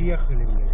Поехали, блядь.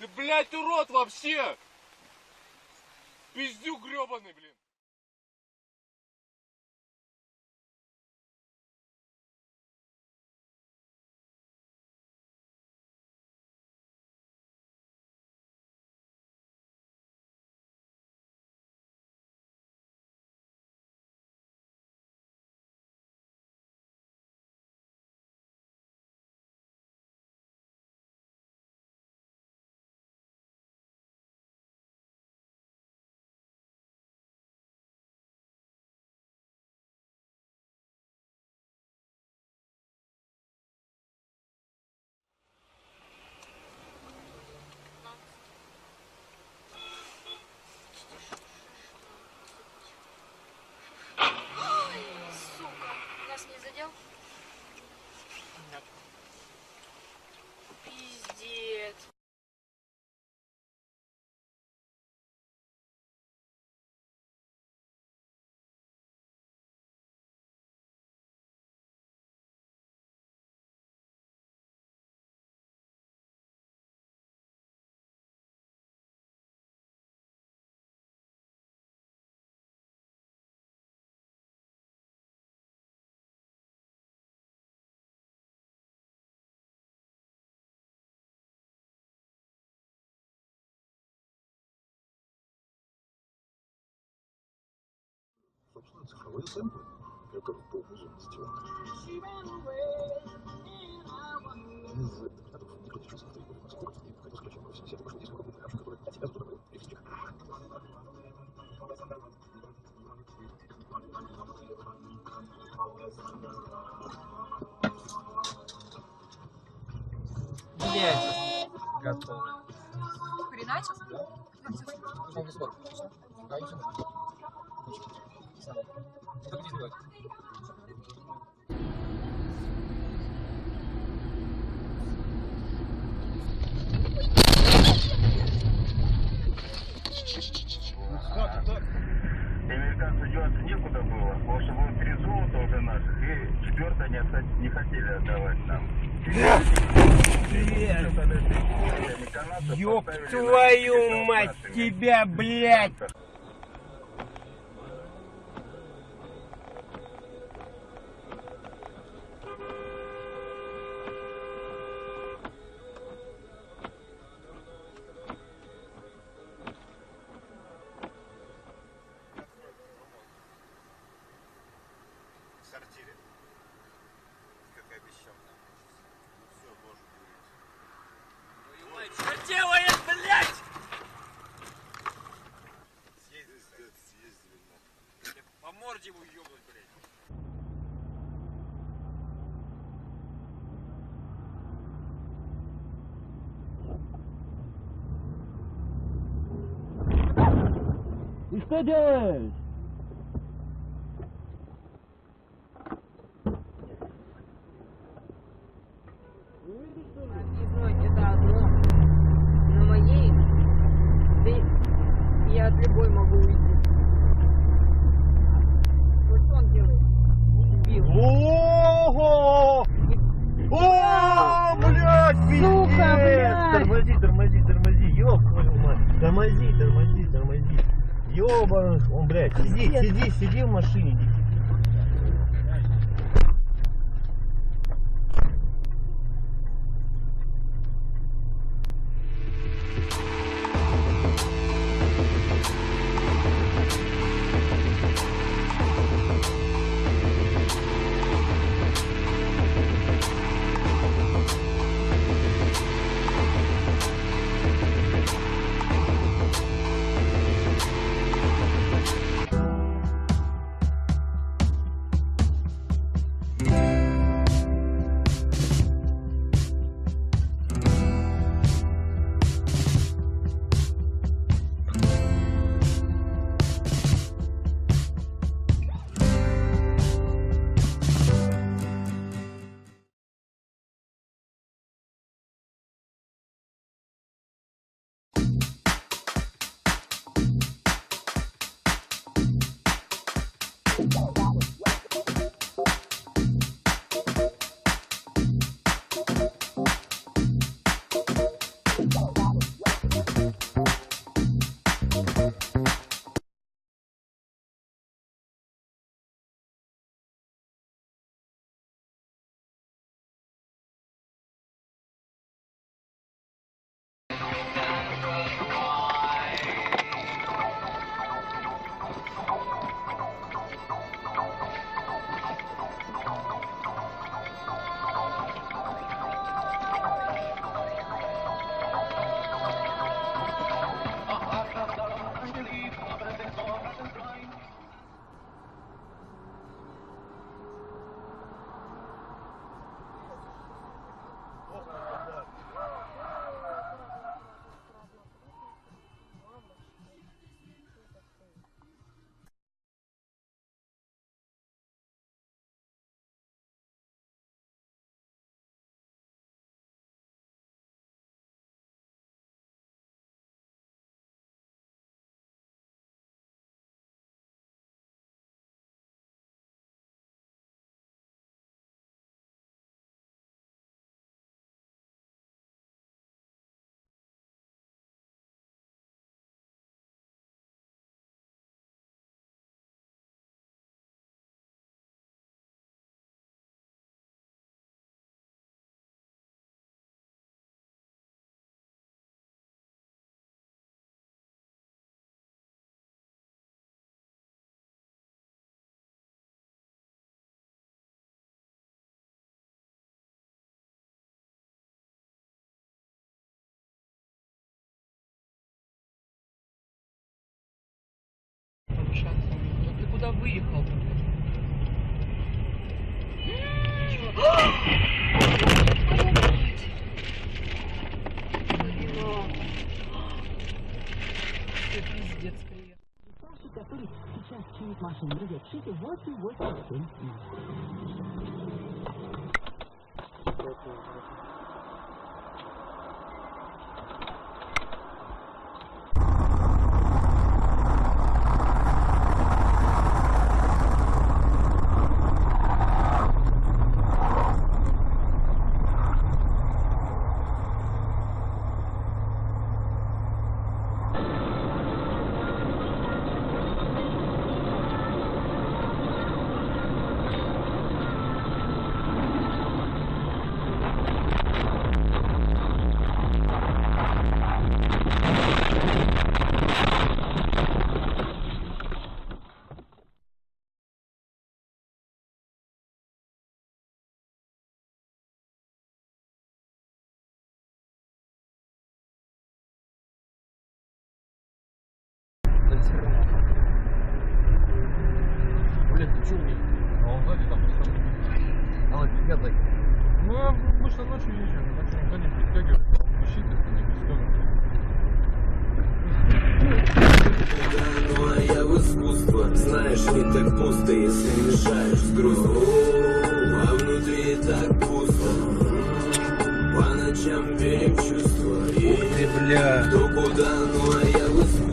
Ты, блядь, урод вообще! Пиздюк гребаный, блин! Пиздец. Собственно, цифровые сэмплы, как по вузу сделаны. Из результатов некротических треков скорость и хотел сказать, что все это пошли из скоростных кашек, которые от тебя туда говорят электричек. Блять. Готово. Хреначил? Да. Нужно сколько? Да, и все. Только не сбивать. Американцу деваться некуда было, потому что было 3 золота уже наших, и 4 не хотели отдавать нам. Ёб твою мать тебя, блядь! Сортире, как и обещал нам. Ну все, может быть. Твою мать, что делает, блядь? Съездили, но. По морде ему ёбнуть, блядь. Ты что делаешь? Это одно. На моей я от любой могу уйти. Вот что он делает? Убил. Ого! О, блядь, Сука, блядь! Тормози, ёб твою мать. Тормози. Ёбаный, он, блядь, сиди в машине. куда выехал. Пиздец, приехал. Который сейчас чинит машину, друзья, пишите 887. Блин, ты чё мне? А он сзади там просто. А он фига так. Ну, мы что ночью езжаем, ночью он сзади притягивает, он пищит, это не бесконечно. Ну а я в искусство, знаешь, не так пусто, если мешаешь с грустью. А внутри так пусто. По ночам верим чувства. Ух ты, бля. Кто куда, ну а я в искусство.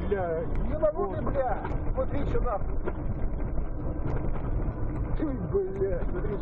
Бля, не могу ты, бля, смотри, что нахуй. Ты, бля, смотри,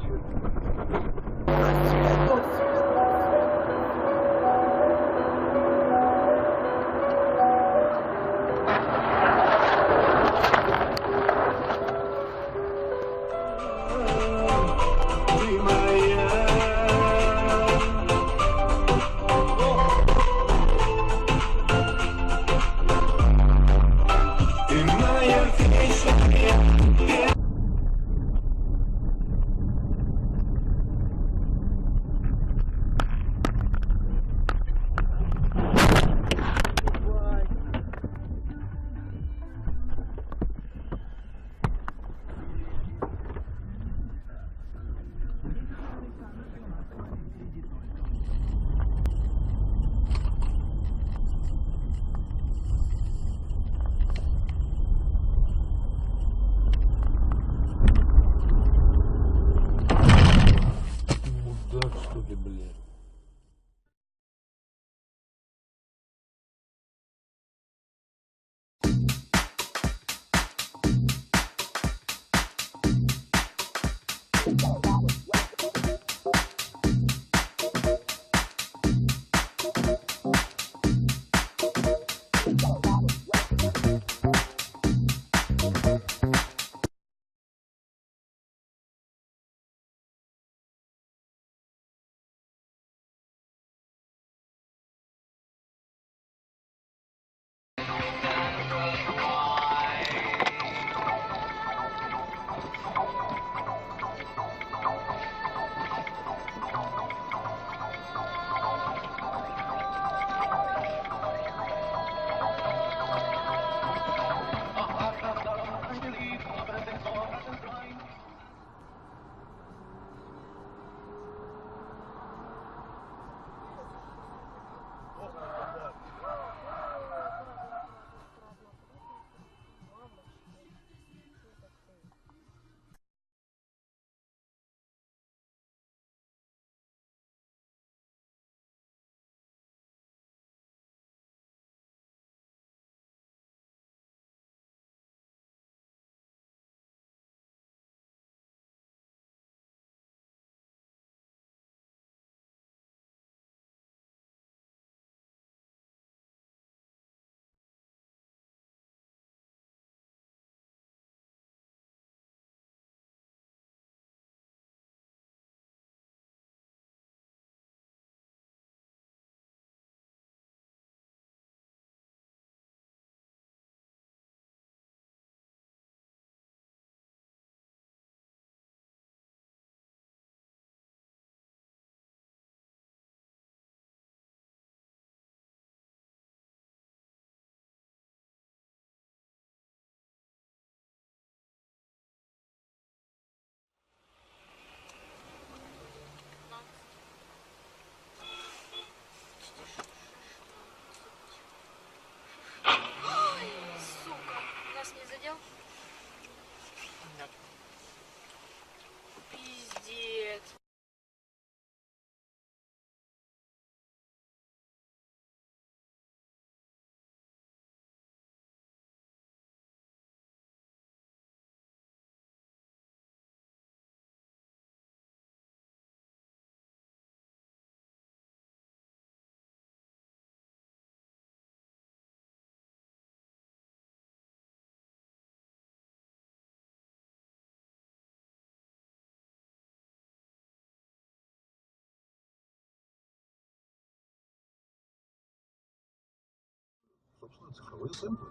Собственно, цифровые сэмплы,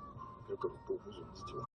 как по вузу сделано.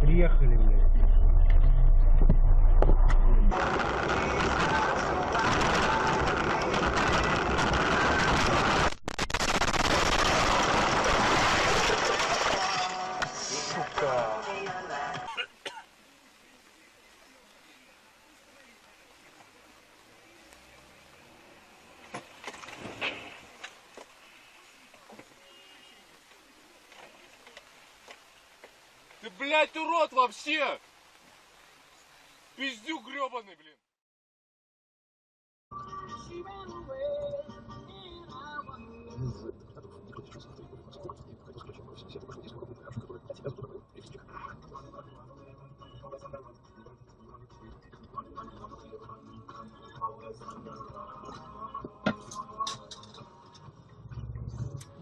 Приехали, блядь. Ты, блядь, урод вообще! Пиздюк гребаный, блин!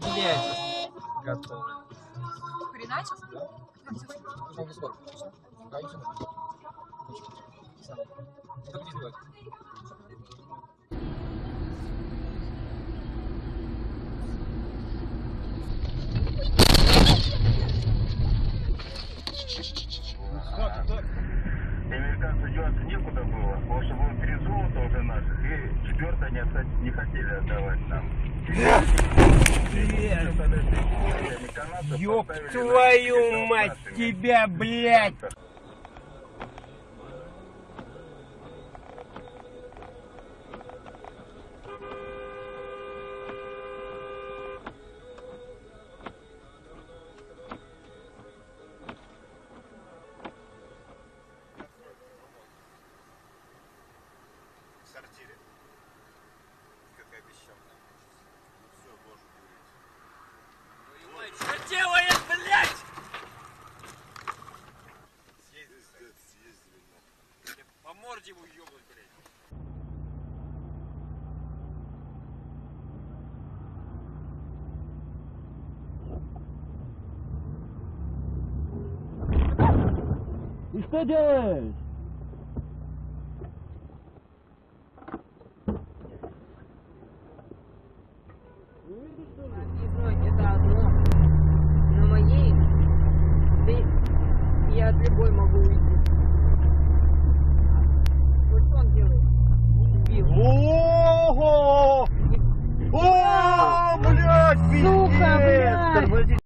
Блять. Готово. Хреначил? Американцу деваться некуда было, потому что было 3 золота уже наших, и 4 не хотели отдавать нам. Ёб твою мать тебя, блядь! Ты что делаешь?